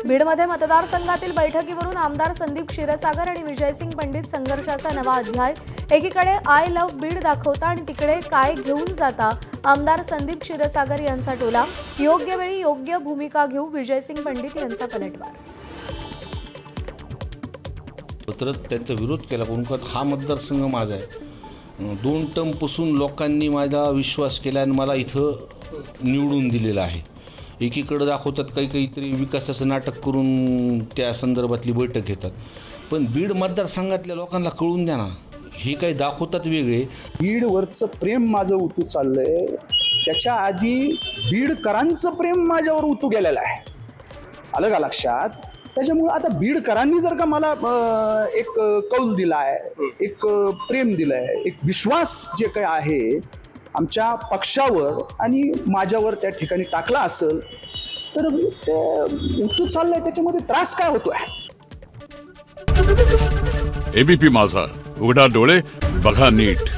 बीडमध्ये मतदारसंघातील बैठकीवरून आमदार संदीप क्षीरसागर आणि विजयसिंग पंडित संघर्षाचा नवा अध्याय। एकीकडे आय लव्ह बीड दाखवता आणि तिकडे काय घेऊन जाता आमदार संदीप क्षीरसागर यांचा टोला। योग्य वेळी योग्य भूमिका घेऊ विजयसिंग पंडित यांचा पलटवार। तर त्यांचा विरोध केला पण हा मतदारसंघ माझा आहे। 2 टर्मपासून लोकांनी माझा विश्वास केला आणि मला इथं निवडून दिलेलं आहे। एकीकडे दाखवतात काहीतरी विकासाचं नाटक करून त्या संदर्भातली बैठक घेतात, पण बीड मतदारसंघातल्या लोकांना कळून द्या ना, हे काही दाखवतात वेगळे। बीडवरचं प्रेम माझं उतू चाललंय, त्याच्या आधी बीडकरांचं प्रेम माझ्यावर उतू गेलेलं आहे, आलं का लक्षात? त्याच्यामुळे आता बीडकरांनी जर का मला एक कौल दिला आहे, एक प्रेम दिलं आहे, एक विश्वास जे काही आहे आमच्या पक्षावर आणि माझ्यावर त्या ठिकाणी टाकला असेल, तर ते उतू चाललंय, त्याच्यामध्ये त्रास काय होतोय? एबीपी माझा, उघडा डोळे बघा नीट।